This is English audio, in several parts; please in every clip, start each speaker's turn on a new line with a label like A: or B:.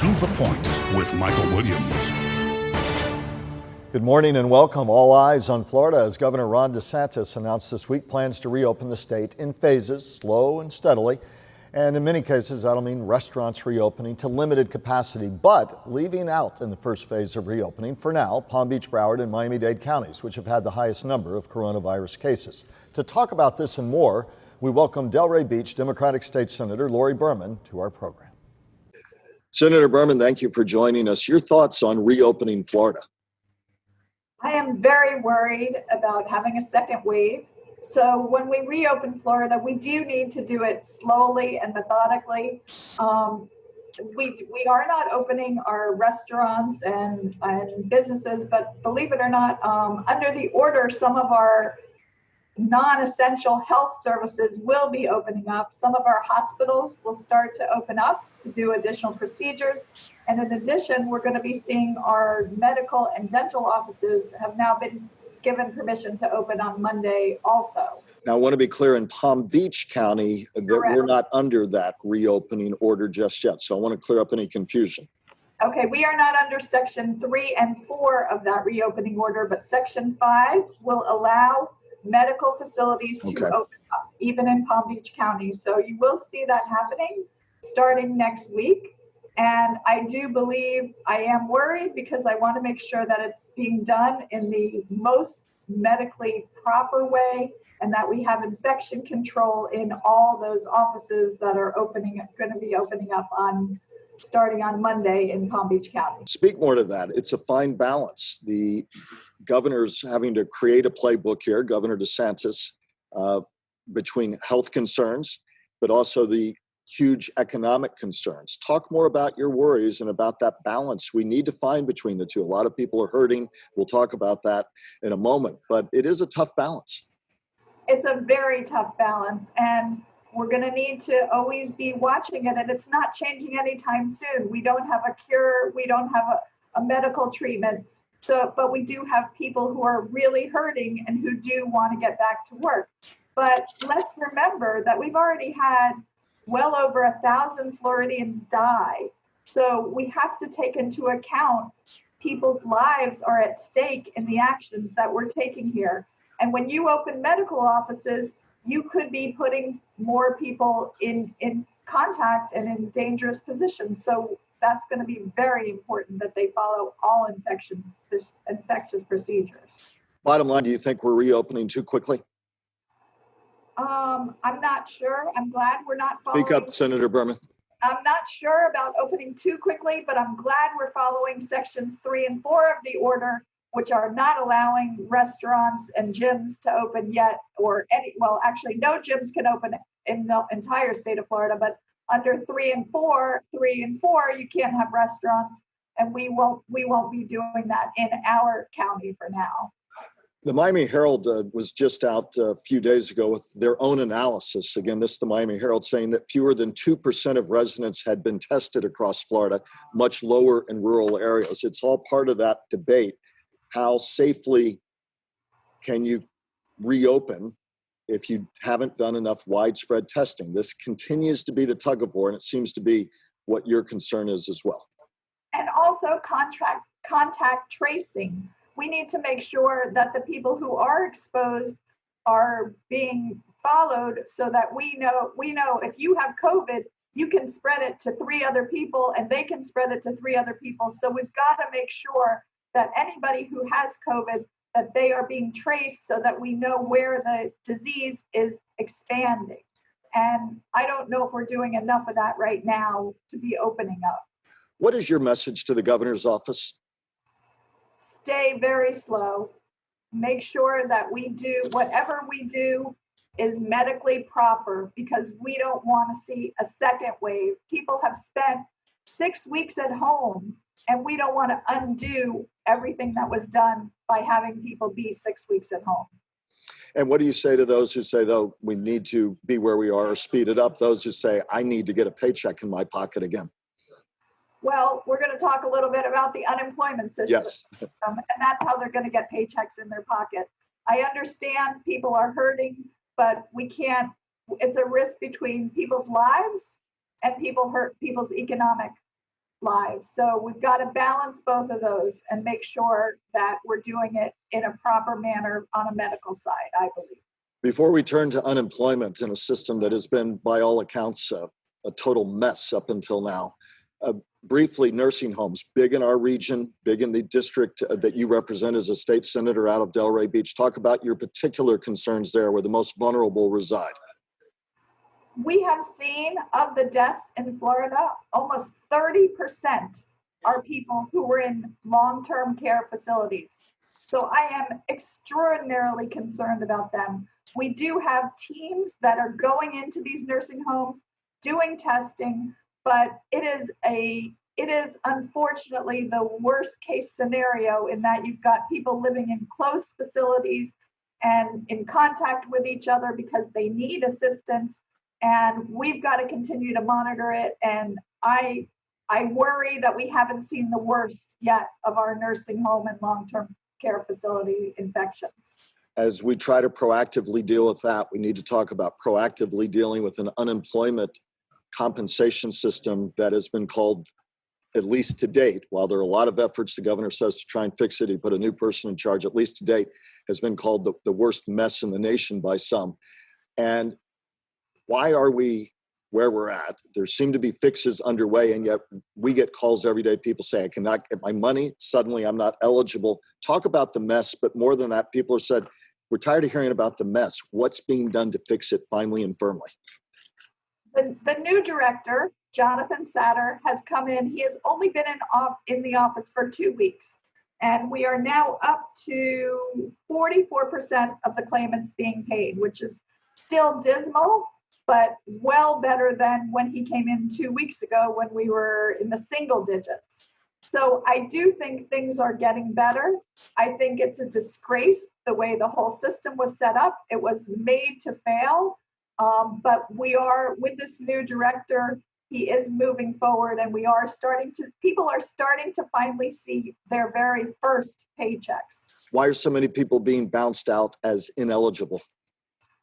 A: To the Point with Michael Williams.
B: Good morning and welcome. All eyes on Florida as Governor Ron DeSantis announced this week plans to reopen the state in phases, slow and steadily. And in many cases, that'll mean restaurants reopening to limited capacity, but leaving out in the first phase of reopening, for now, Palm Beach, Broward, and Miami-Dade counties, which have had the highest number of coronavirus cases. To talk about this and more, we welcome Delray Beach Democratic State Senator Lori Berman to our program. Senator Berman, thank you for joining us. Your thoughts on reopening Florida?
C: I am very worried about having a second wave. So when we reopen Florida, we do need to do it slowly and methodically. We are not opening our restaurants and businesses, but believe it or not, under the order, some of our non-essential health services will be opening up. Some of our hospitals will start to open up to do additional procedures. And in addition, we're going to be seeing our medical and dental offices have now been given permission to open on Monday also.
B: Now, I want to be clear, in Palm Beach County, that we're not under that reopening order just yet. So I want to clear up any confusion.
C: Okay, we are not under Section 3 and 4 of that reopening order, but Section 5 will allow medical facilities to open up, even in Palm Beach County. So you will see that happening starting next week. And I do believe, I am worried because I want to make sure that it's being done in the most medically proper way and that we have infection control in all those offices that are going to be opening up starting on Monday in Palm Beach County.
B: Speak more to that. It's a fine balance. The governor's having to create a playbook here, Governor DeSantis, between health concerns, but also the huge economic concerns. Talk more about your worries and about that balance we need to find between the two. A lot of people are hurting. We'll talk about that in a moment, but it is a tough balance. It's
C: a very tough balance, and we're going to need to always be watching it, and it's not changing anytime soon. We don't have a cure. We don't have a medical treatment. But we do have people who are really hurting and who do want to get back to work. But let's remember that we've already had well over 1,000 Floridians die. So we have to take into account people's lives are at stake in the actions that we're taking here. And when you open medical offices, you could be putting more people in contact and in dangerous positions. So that's going to be very important that they follow all infectious procedures.
B: Bottom line, do you think we're reopening too quickly?
C: I'm not sure. I'm glad we're not following.
B: Speak up, Senator Berman.
C: I'm not sure about opening too quickly, but I'm glad we're following Sections 3 and 4 of the order, which are not allowing restaurants and gyms to open yet, actually no gyms can open in the entire state of Florida, but under 3 and 4, you can't have restaurants, and we won't be doing that in our county for now.
B: The Miami Herald was just out a few days ago with their own analysis. Again, this is the Miami Herald saying that fewer than 2% of residents had been tested across Florida, much lower in rural areas. It's all part of that debate. How safely can you reopen if you haven't done enough widespread testing? This continues to be the tug of war, and it seems to be what your concern is as well.
C: And also contact tracing. We need to make sure that the people who are exposed are being followed so that we know if you have COVID, you can spread it to 3 other people and they can spread it to 3 other people. So we've got to make sure that anybody who has COVID, that they are being traced so that we know where the disease is expanding. And I don't know if we're doing enough of that right now to be opening up.
B: What is your message to the governor's office?
C: Stay very slow. Make sure that we do whatever we do is medically proper, because we don't want to see a second wave. People have spent 6 weeks at home, and we don't want to undo everything that was done by having people be 6 weeks at home.
B: And what do you say to those who say, though, we need to be where we are or speed it up? Those who say, I need to get a paycheck in my pocket again.
C: Well, we're going to talk a little bit about the unemployment system, and that's how they're going to get paychecks in their pocket. I understand people are hurting, but we can't, it's a risk between people's lives and people's economic lives. So we've got to balance both of those and make sure that we're doing it in a proper manner on a medical side, I believe.
B: Before we turn to unemployment in a system that has been, by all accounts, a total mess up until now, briefly, nursing homes, big in our region, big in the district that you represent as a state senator out of Delray Beach. Talk about your particular concerns there where the most vulnerable reside.
C: We have seen of the deaths in Florida, almost 30% are people who were in long-term care facilities. So I am extraordinarily concerned about them. We do have teams that are going into these nursing homes, doing testing, but it is unfortunately the worst case scenario in that you've got people living in close facilities and in contact with each other because they need assistance. And we've got to continue to monitor it. And I worry that we haven't seen the worst yet of our nursing home and long-term care facility infections.
B: As we try to proactively deal with that, we need to talk about proactively dealing with an unemployment compensation system that has been called, at least to date, while there are a lot of efforts the governor says to try and fix it, he put a new person in charge, at least to date, has been called the worst mess in the nation by some. And why are we where we're at? There seem to be fixes underway, and yet we get calls every day. People say, I cannot get my money. Suddenly I'm not eligible. Talk about the mess, but more than that, people have said, we're tired of hearing about the mess. What's being done to fix it finally and firmly?
C: The new director, Jonathan Satter, has come in. He has only been in the office for 2 weeks. And we are now up to 44% of the claimants being paid, which is still dismal, but well better than when he came in 2 weeks ago when we were in the single digits. So I do think things are getting better. I think it's a disgrace the way the whole system was set up. It was made to fail. But we are, with this new director, he is moving forward, and people are starting to finally see their very first paychecks.
B: Why are so many people being bounced out as ineligible?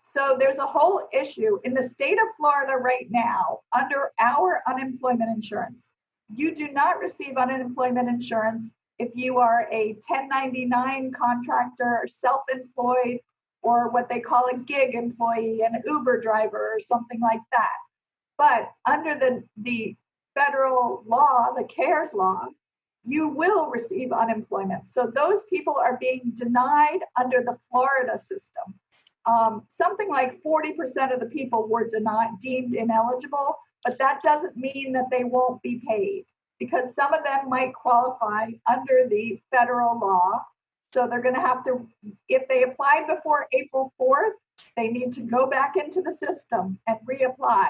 C: So there's a whole issue in the state of Florida right now. Under our unemployment insurance, you do not receive unemployment insurance if you are a 1099 contractor, self-employed, or what they call a gig employee, an Uber driver or something like that. But under the federal law, the CARES law, you will receive unemployment. So those people are being denied under the Florida system. Something like 40% of the people were deemed ineligible, but that doesn't mean that they won't be paid, because some of them might qualify under the federal law. So they're going to have to, if they applied before April 4th, they need to go back into the system and reapply.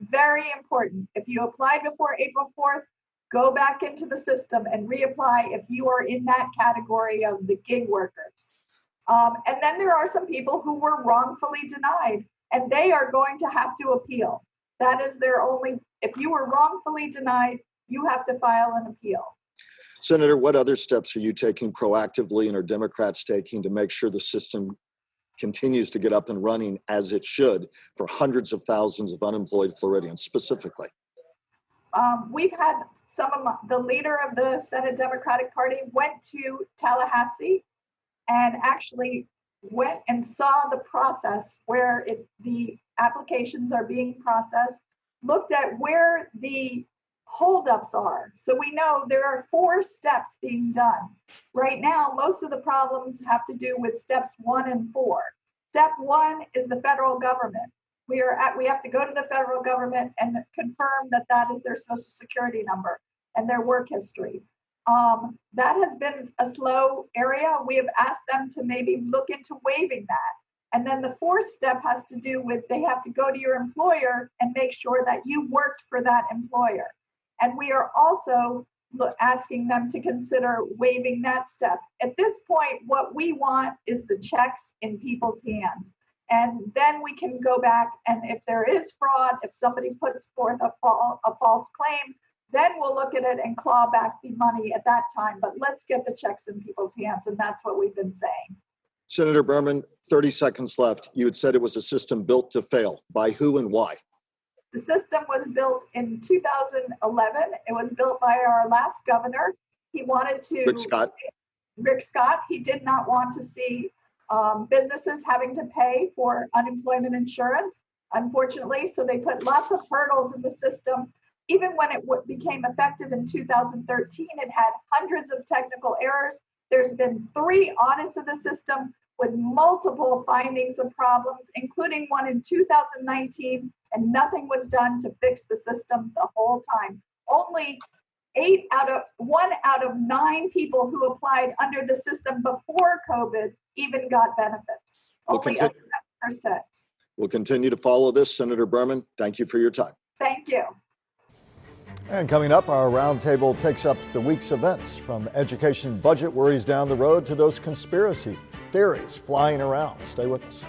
C: Very important. If you applied before April 4th, go back into the system and reapply if you are in that category of the gig workers. And then there are some people who were wrongfully denied, and they are going to have to appeal. That is their only, if you were wrongfully denied, you have to file an appeal.
B: Senator, what other steps are you taking proactively and are Democrats taking to make sure the system continues to get up and running as it should for hundreds of thousands of unemployed Floridians specifically?
C: We've had the leader of the Senate Democratic Party went to Tallahassee and actually went and saw the process where the applications are being processed, looked at where the holdups are. So we know there are 4 steps being done. Right now, most of the problems have to do with steps 1 and 4. Step 1 is the federal government. We have to go to the federal government and confirm that that is their social security number and their work history. That has been a slow area. We have asked them to maybe look into waiving that. And then the 4th step has to do with they have to go to your employer and make sure that you worked for that employer. And we are also asking them to consider waiving that step. At this point, what we want is the checks in people's hands. And then we can go back, and if there is fraud, if somebody puts forth a false claim, then we'll look at it and claw back the money at that time. But let's get the checks in people's hands, and that's what we've been saying.
B: Senator Berman, 30 seconds left. You had said it was a system built to fail. By who and why?
C: The system was built in 2011. It was built by our last governor. He wanted to. Rick Scott. He did not want to see businesses having to pay for unemployment insurance, unfortunately. So they put lots of hurdles in the system. Even when it became effective in 2013, it had hundreds of technical errors. There's been 3 audits of the system with multiple findings of problems, including one in 2019, and nothing was done to fix the system the whole time. Only 1 out of 9 people who applied under the system before COVID even got benefits. Only 7%.
B: We'll continue to follow this. Senator Berman, thank you for your time.
C: Thank you.
B: And coming up, our roundtable takes up the week's events, from education budget worries down the road to those conspiracy theories flying around. Stay with us.